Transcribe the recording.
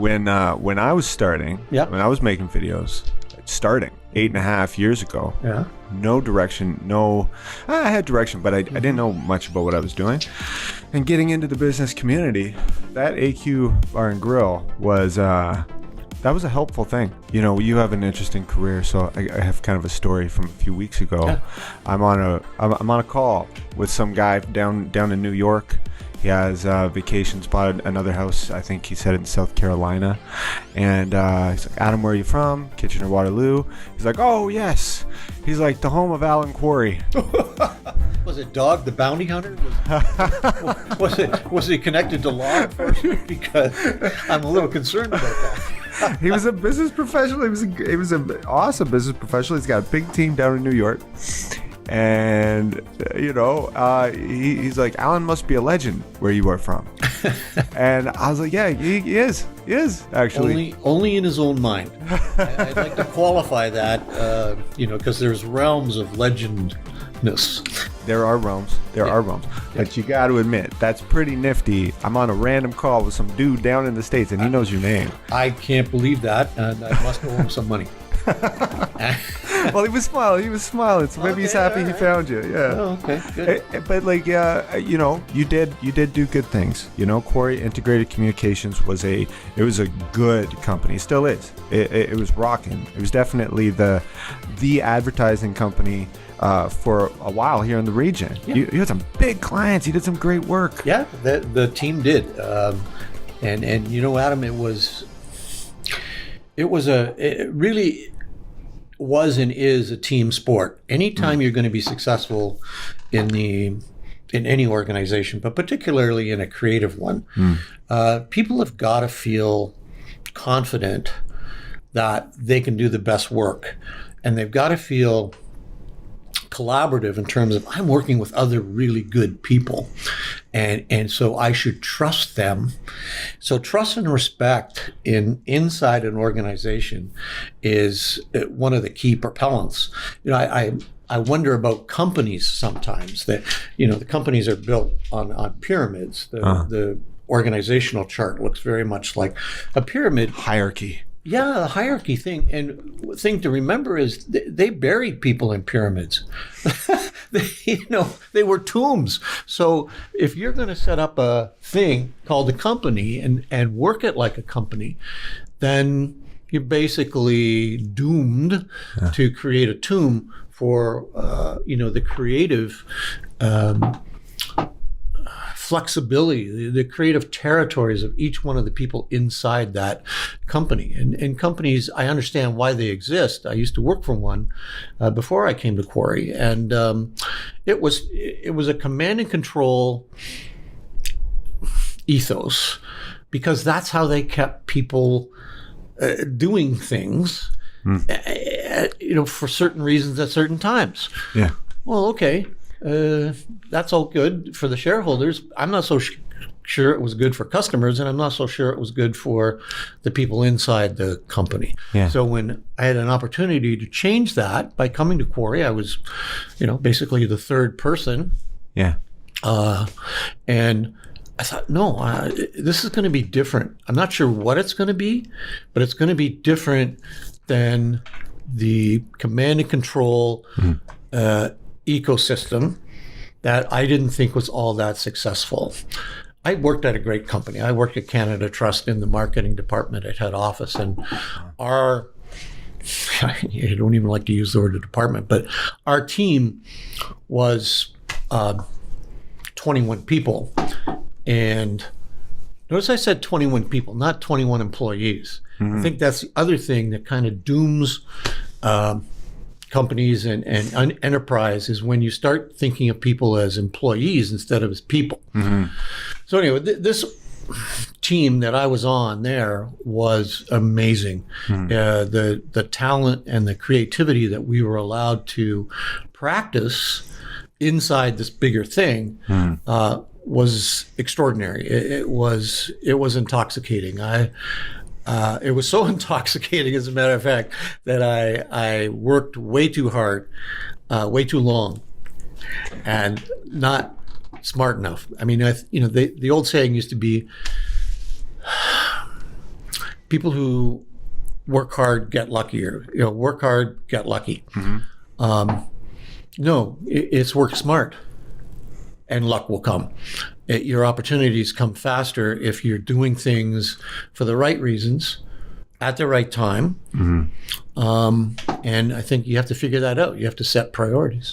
when I was starting, when I was making videos, starting 8.5 years ago, no direction, I had direction, but I didn't know much about what I was doing. And getting into the business community, that AQ Bar and Grill was that was a helpful thing. You know, you have an interesting career, so I have kind of a story from a few weeks ago. Yeah. I'm on a call with some guy down in New York. He has a vacation spot at another house, I think he said in South Carolina. And he's like, Adam, where are you from? Kitchener-Waterloo. He's like, oh, yes. He's like, the home of Alan Quarry. Was it Dog the Bounty Hunter? Was he connected to law enforcement? Because I'm a little concerned about that. He was a business professional. He was an awesome business professional. He's got a big team down in New York. And, you know, he's like, Alan must be a legend where you are from. And I was like, yeah, he is actually. Only in his own mind. I'd like to qualify that, you know, because there's realms of legendness. There are realms. But you got to admit, that's pretty nifty. I'm on a random call with some dude down in the States, and he knows your name. I can't believe that, and I must owe him some money. Well, he was smiling, so maybe he's happy he found you. Yeah. Oh, okay, good. But like, you know, you did do good things. You know, Quarry Integrated Communications was a good company. Still is. It was rocking. It was definitely the advertising company for a while here in the region. Yeah. You had some big clients. You did some great work. Yeah, the team did. And you know, Adam, it really was and is a team sport. Anytime you're going to be successful in any organization, but particularly in a creative one, people have got to feel confident that they can do the best work, and they've got to feel collaborative in terms of, I'm working with other really good people, and so I should trust them. So trust and respect inside an organization is one of the key propellants. You know, I wonder about companies sometimes that, you know, the companies are built on pyramids. The organizational chart looks very much like a pyramid hierarchy. Yeah, the hierarchy thing. And the thing to remember is they buried people in pyramids. They were tombs. So if you're going to set up a thing called a company and work it like a company, then you're basically doomed to create a tomb for, the creative flexibility, the creative territories of each one of the people inside that company. And companies, I understand why they exist. I used to work for one before I came to Quarry, and it was a command and control ethos, because that's how they kept people doing things, for certain reasons at certain times. Yeah. Well, okay. That's all good for the shareholders. I'm not so sure it was good for customers, and I'm not so sure it was good for the people inside the company. Yeah. So when I had an opportunity to change that by coming to Quarry, I was, basically the third person. Yeah. And I thought, no, this is going to be different. I'm not sure what it's going to be, but it's going to be different than the command and control ecosystem that I didn't think was all that successful. I worked at a great company. I worked at Canada Trust in the marketing department at head office, and I don't even like to use the word department, but our team was 21 people. And notice I said 21 people, not 21 employees. Mm-hmm. I think that's the other thing that kind of dooms companies and enterprise, is when you start thinking of people as employees instead of as people. Mm-hmm. So anyway, this team that I was on there was amazing. Mm-hmm. The talent and the creativity that we were allowed to practice inside this bigger thing was extraordinary. It was intoxicating. It was so intoxicating, as a matter of fact, that I worked way too hard, way too long, and not smart enough. I mean, the old saying used to be, people who work hard get luckier. Work hard, get lucky. No, it's work smart, and luck will come. Your opportunities come faster if you're doing things for the right reasons at the right time. And I think you have to figure that out. You have to set priorities.